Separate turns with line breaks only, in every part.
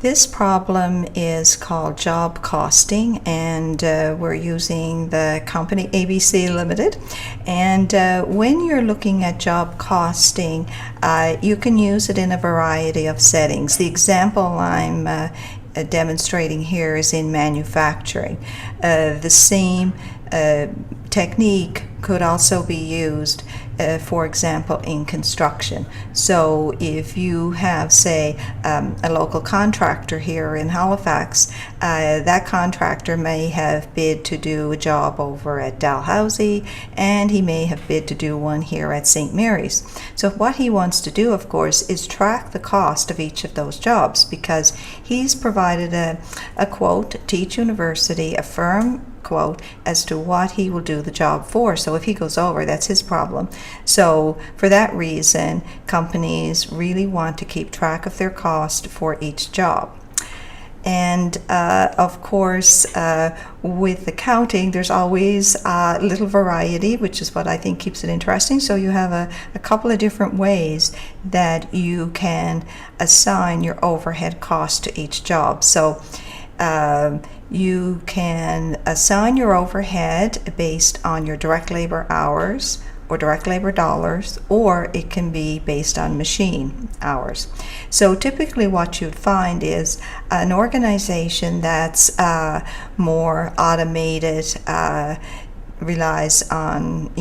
This problem is called job costing, and we're using the company ABC Limited. And when you're looking at job costing, you can use it in a variety of settings. The example I'm demonstrating here is in manufacturing. The same technique could also be used, for example, in construction. So if you have, say, a local contractor here in Halifax, that contractor may have bid to do a job over at Dalhousie, and he may have bid to do one here at St. Mary's. So what he wants to do, of course, is track the cost of each of those jobs, because he's provided a quote to each university, a firm quote, as to what he will do the job for. So if he goes over, that's his problem. So for that reason, companies really want to keep track of their cost for each job. And of course, with accounting, there's always a little variety, which is what I think keeps it interesting. So you have a couple of different ways that you can assign your overhead cost to each job. So you can assign your overhead based on your direct labor hours or direct labor dollars, or it can be based on machine hours. So typically what you'd find is an organization that's more automated, relies on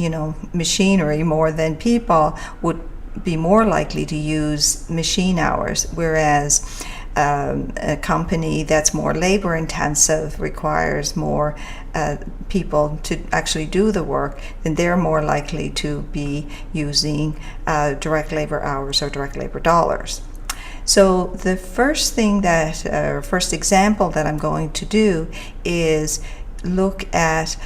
machinery more than people, would be more likely to use machine hours, whereas a company that's more labor intensive, requires more people to actually do the work, then they're more likely to be using direct labor hours or direct labor dollars. So the first thing first example that I'm going to do is look at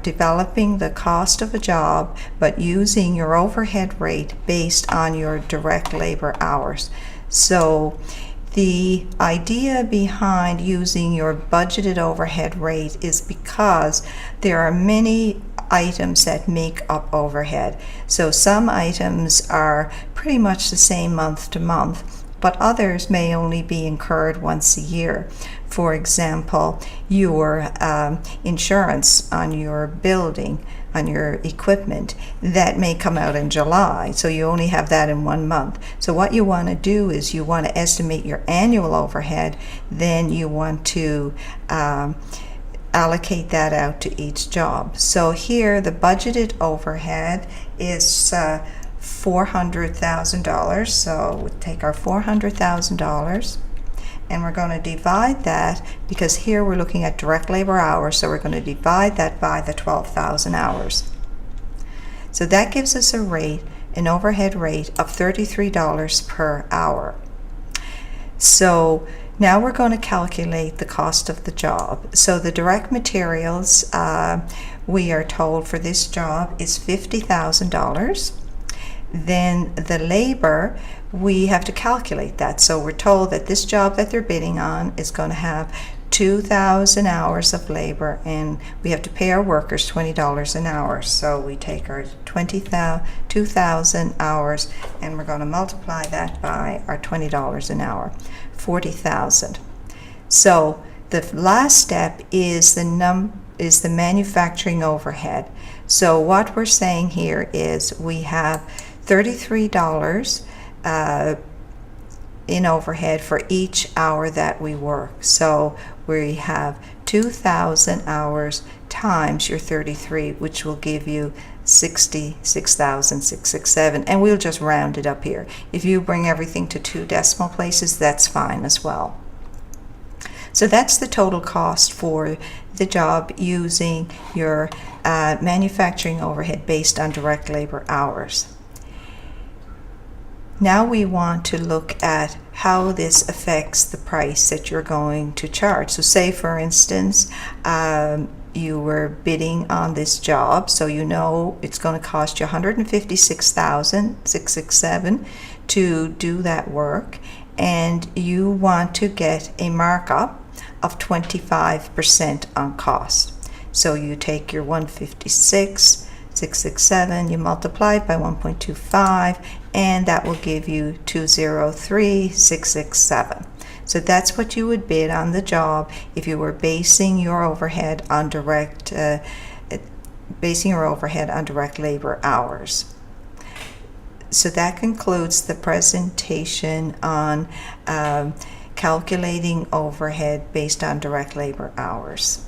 developing the cost of a job, but using your overhead rate based on your direct labor hours. So the idea behind using your budgeted overhead rate is because there are many items that make up overhead. So some items are pretty much the same month to month, but others may only be incurred once a year. For example, your insurance on your building, on your equipment, that may come out in July, so you only have that in 1 month. So what you want to do is you want to estimate your annual overhead, then you want to allocate that out to each job. So here the budgeted overhead is $400,000. So we'll take our $400,000 and we're going to divide that, because here we're looking at direct labor hours, so we're going to divide that by the 12,000 hours. So that gives us an overhead rate of $33 per hour. So now we're going to calculate the cost of the job. So the direct materials, we are told for this job, is $50,000. Then the labor, we have to calculate that. So we're told that this job that they're bidding on is going to have 2,000 hours of labor, and we have to pay our workers $20 an hour. So we take our 2,000 hours and we're going to multiply that by our $20 an hour, 40,000. So the last step is the manufacturing overhead. So what we're saying here is we have $33 in overhead for each hour that we work. So we have 2,000 hours times your 33, which will give you 66,667, and we'll just round it up here. If you bring everything to 2 decimal places, that's fine as well. So that's the total cost for the job using your manufacturing overhead based on direct labor hours. Now we want to look at how this affects the price that you're going to charge. So say, for instance, you were bidding on this job, so you know it's going to cost you $156,667 to do that work, and you want to get a markup of 25% on cost. So you take your 156,667, you multiply it by 1.25, and that will give you 203,667. So that's what you would bid on the job if you were basing your overhead on direct labor hours. So that concludes the presentation on calculating overhead based on direct labor hours.